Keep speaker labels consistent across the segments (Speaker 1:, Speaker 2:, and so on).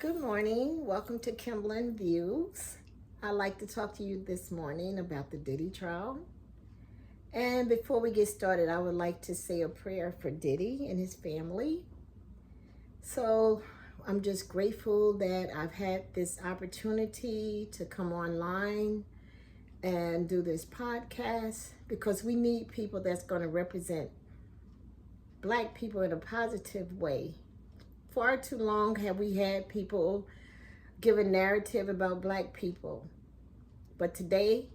Speaker 1: Good morning. Welcome to Kimblin Views. I'd like to talk to you this morning about the Diddy trial. And before we get started, I would like to say a prayer for Diddy and his family. So I'm just grateful that I've had this opportunity to come online and do this podcast because we need people that's going to represent Black people in a positive way. Far too long have we had people give a narrative about Black people. But today,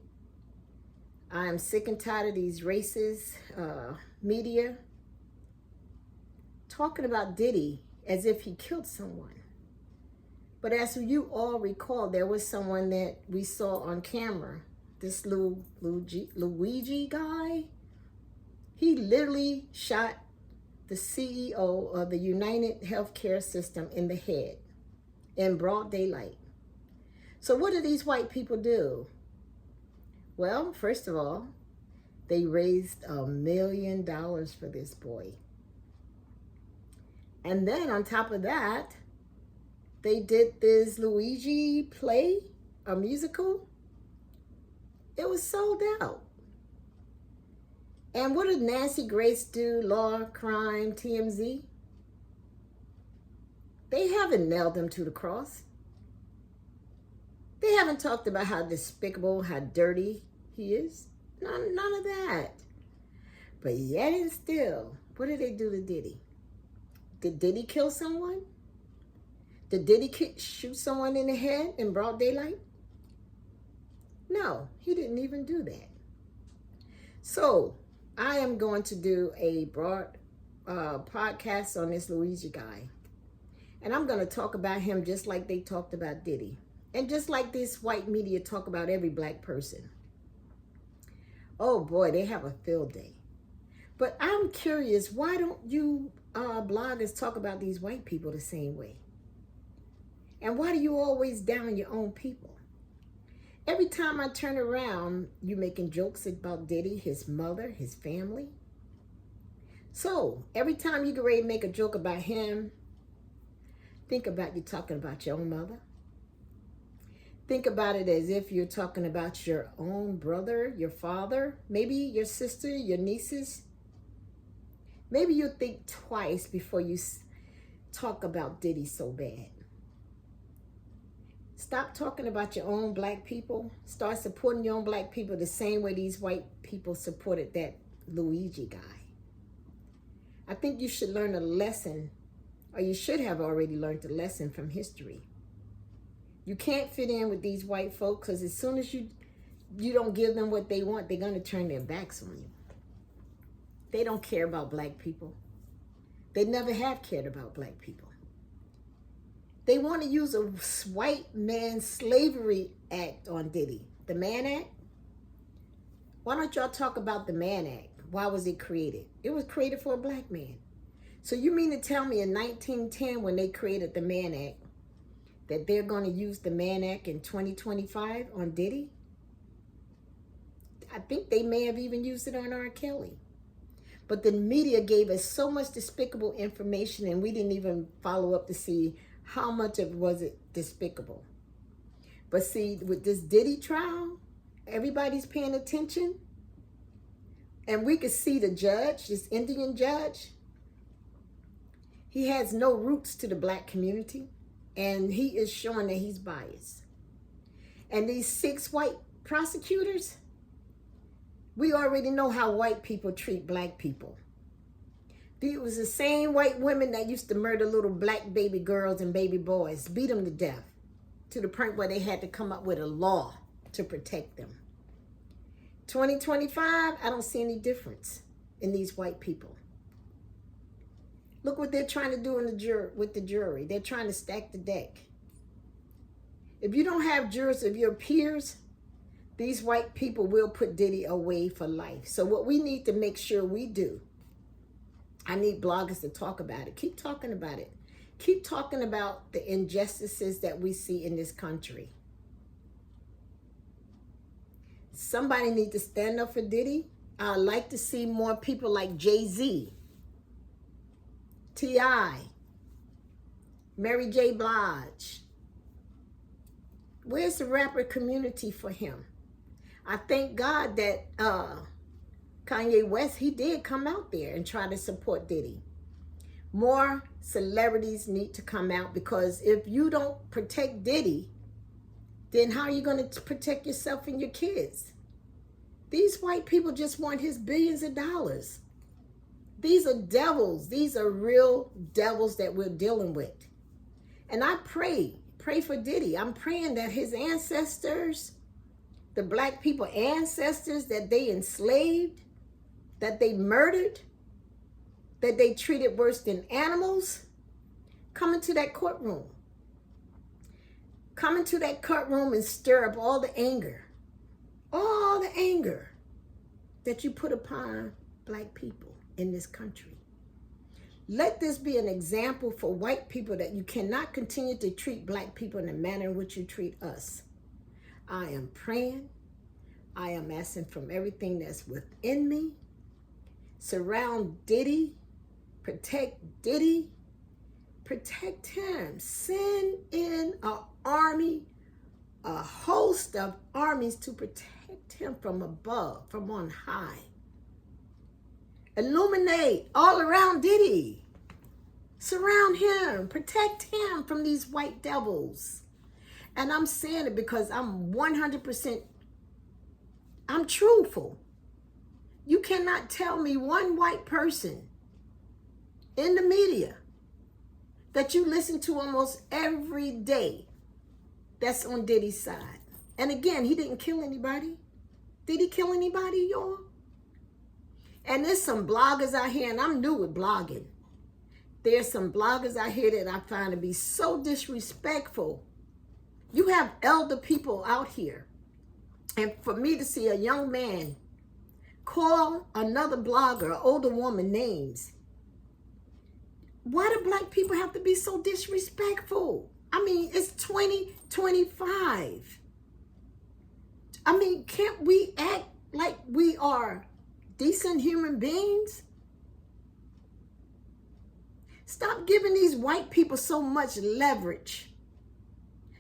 Speaker 1: I am sick and tired of these racist media talking about Diddy as if he killed someone. But as you all recall, there was someone that we saw on camera, this Luigi guy. He literally shot the CEO of the United Healthcare System in the head in broad daylight. So what do these white people do? Well, first of all, they raised $1 million for this boy. And then on top of that, they did this Luigi play, a musical. It was sold out. And what did Nancy Grace do, Law, Crime, TMZ? They haven't nailed him to the cross. They haven't talked about how despicable, how dirty he is. None of that. But yet and still, what did they do to Diddy? Did Diddy kill someone? Did Diddy shoot someone in the head in broad daylight? No, he didn't even do that. So, I am going to do a broad podcast on this Luigi guy. And I'm going to talk about him just like they talked about Diddy. And just like this white media talk about every Black person. Oh boy, they have a field day. But I'm curious, why don't you bloggers talk about these white people the same way? And why do you always down your own people? Every time I turn around, you making jokes about Diddy, his mother, his family. So every time you get ready to make a joke about him, think about you talking about your own mother. Think about it as if you're talking about your own brother, your father, maybe your sister, your nieces. Maybe you'll think twice before you talk about Diddy so bad. Stop talking about your own Black people. Start supporting your own Black people the same way these white people supported that Luigi guy. I think you should learn a lesson, or you should have already learned a lesson from history. You can't fit in with these white folks because as soon as you don't give them what they want, they're going to turn their backs on you. They don't care about Black people. They never have cared about Black people. They want to use a white man slavery act on Diddy. The Mann Act? Why don't y'all talk about the Mann Act? Why was it created? It was created for a Black man. So you mean to tell me in 1910 when they created the Mann Act that they're going to use the Mann Act in 2025 on Diddy? I think they may have even used it on R. Kelly. But the media gave us so much despicable information and we didn't even follow up to see how much of it was it despicable. But see, with this Diddy trial, everybody's paying attention. And we could see the judge, this Indian judge, he has no roots to the Black community. And he is showing that he's biased. And these 6 white prosecutors, we already know how white people treat Black people. It was the same white women that used to murder little Black baby girls and baby boys, beat them to death, to the point where they had to come up with a law to protect them. 2025, I don't see any difference in these white people. Look what they're trying to do with the jury. They're trying to stack the deck. If you don't have jurors of your peers, these white people will put Diddy away for life. So what we need to make sure we do, I need bloggers to talk about it. Keep talking about it. Keep talking about the injustices that we see in this country. Somebody needs to stand up for Diddy. I'd like to see more people like Jay-Z, T.I., Mary J. Blige. Where's the rapper community for him? I thank God that Kanye West, he did come out there and try to support Diddy. More celebrities need to come out, because if you don't protect Diddy, then how are you going to protect yourself and your kids? These white people just want his billions of dollars. These are devils. These are real devils that we're dealing with. And I pray for Diddy. I'm praying that his ancestors, the black people ancestors that they enslaved, that they murdered, that they treated worse than animals, come into that courtroom. Come into that courtroom and stir up all the anger that you put upon black people in this country. Let this be an example for white people that you cannot continue to treat black people in the manner in which you treat us. I am praying. I am asking from everything that's within me. Surround Diddy. Protect Diddy. Protect him. Send in an army, a host of armies to protect him from above, from on high. Illuminate all around Diddy. Surround him. Protect him from these white devils. And I'm saying it because I'm 100%, I'm truthful. You cannot tell me one white person in the media that you listen to almost every day that's on Diddy's side. And again, he didn't kill anybody. Did he kill anybody, y'all? And there's some bloggers out here, and I'm new with blogging. There's some bloggers out here that I find to be so disrespectful. You have elder people out here. And for me to see a young man call another blogger, an older woman, names, why do black people have to be so disrespectful? I mean, it's 2025. I mean, can't we act like we are decent human beings? Stop giving these white people so much leverage.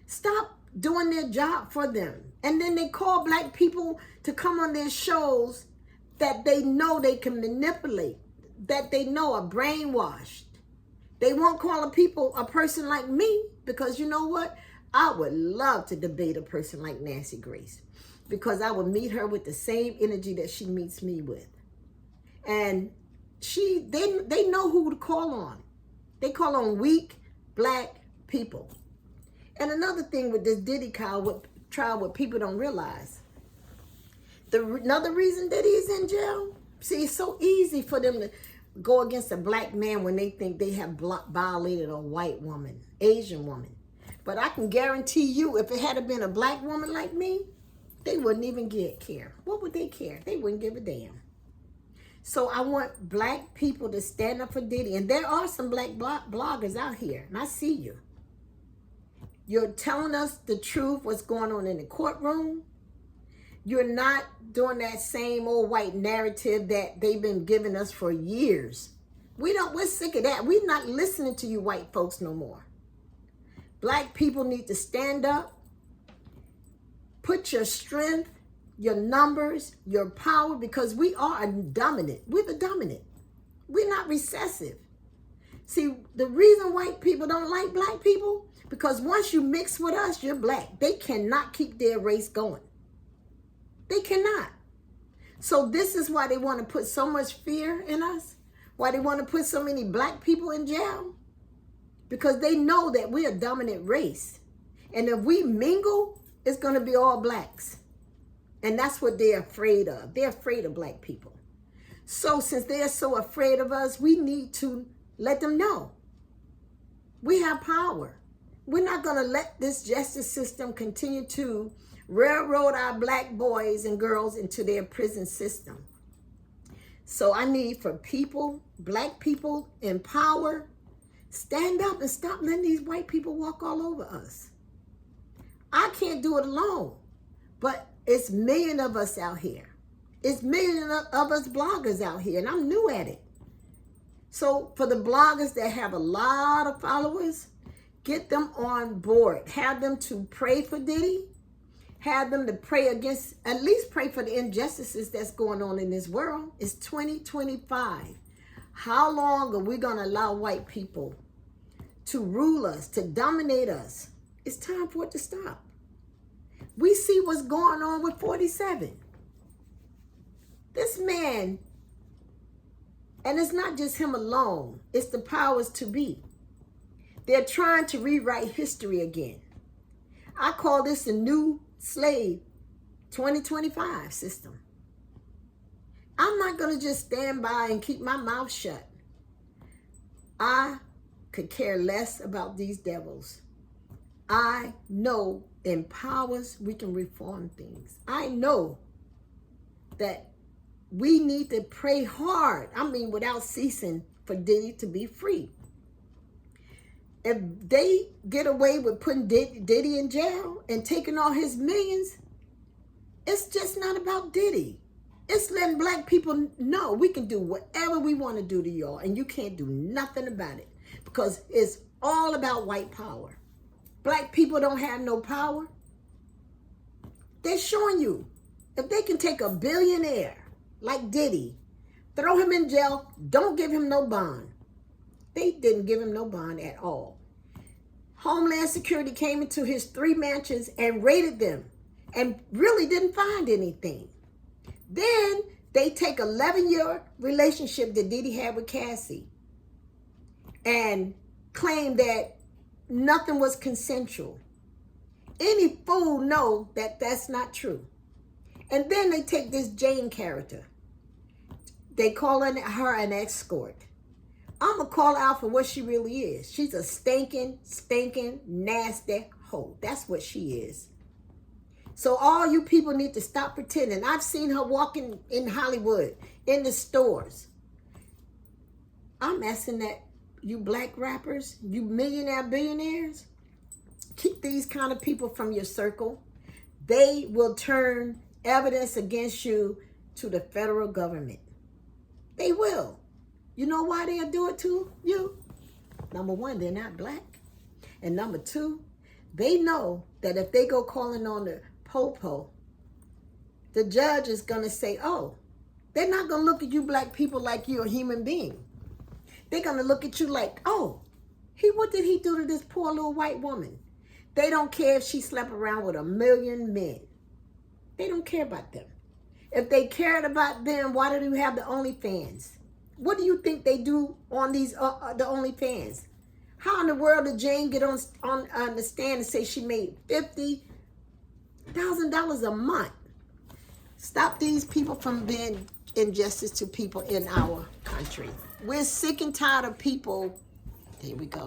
Speaker 1: Stop doing their job for them. And then they call black people to come on their shows that they know they can manipulate, that they know are brainwashed. They won't call a person like me, because you know what? I would love to debate a person like Nancy Grace, because I would meet her with the same energy that she meets me with. And they know who to call on. They call on weak black people. And another thing with this Diddy trial, what people don't realize, another reason Diddy is in jail, see, it's so easy for them to go against a black man when they think they have violated a white woman, Asian woman. But I can guarantee you, if it had been a black woman like me, they wouldn't even care. What would they care? They wouldn't give a damn. So I want black people to stand up for Diddy. And there are some black bloggers out here, and I see you. You're telling us the truth, what's going on in the courtroom. You're not doing that same old white narrative that they've been giving us for years. We're sick of that. We're not listening to you white folks no more. Black people need to stand up. Put your strength, your numbers, your power, because we are dominant. We're the dominant. We're not recessive. See, the reason white people don't like black people, because once you mix with us, you're black. They cannot keep their race going. They cannot. So this is why they want to put so much fear in us, why they want to put so many black people in jail, because they know that we're a dominant race. And if we mingle, it's going to be all blacks. And that's what they're afraid of. They're afraid of black people. So since they're so afraid of us, we need to let them know we have power. We're not going to let this justice system continue to railroad our black boys and girls into their prison system. So I need for people, black people in power, stand up and stop letting these white people walk all over us. I can't do it alone, but it's millions of us out here. It's millions of us bloggers out here, and I'm new at it. So for the bloggers that have a lot of followers, Get them on board. Have them to pray for Diddy. Have them to pray against, at least pray for the injustices that's going on in this world. It's 2025. How long are we going to allow white people to rule us, to dominate us? It's time for it to stop. We see what's going on with 47. This man, and it's not just him alone, it's the powers to be. They're trying to rewrite history again. I call this a new slave 2025 system. I'm not going to just stand by and keep my mouth shut. I could care less about these devils. I know in powers we can reform things. I know that we need to pray hard, without ceasing, for Diddy to be free. If they get away with putting Diddy in jail and taking all his millions, it's just not about Diddy. It's letting black people know we can do whatever we want to do to y'all, and you can't do nothing about it, because it's all about white power. Black people don't have no power. They're showing you, if they can take a billionaire like Diddy, throw him in jail, don't give him no bond. They didn't give him no bond at all. Homeland Security came into his 3 mansions and raided them and really didn't find anything. Then they take 11-year relationship that Diddy had with Cassie and claim that nothing was consensual. Any fool know that that's not true. And then they take this Jane character. They call her an escort. I'm going to call her out for what she really is. She's a stinking, nasty hoe. That's what she is. So all you people need to stop pretending. I've seen her walking in Hollywood, in the stores. I'm asking that you black rappers, you billionaires, keep these kind of people from your circle. They will turn evidence against you to the federal government. They will. You know why they'll do it to you? Number one, they're not black. And number two, they know that if they go calling on the popo, the judge is going to say, oh, they're not going to look at you black people like you're a human being. They're going to look at you like, oh, what did he do to this poor little white woman? They don't care if she slept around with 1 million men. They don't care about them. If they cared about them, why do we have the OnlyFans? What do you think they do on these the OnlyFans? How in the world did Jane get on the stand and say she made $50,000 a month? Stop these people from being injustice to people in our country. We're sick and tired of people. Here we go.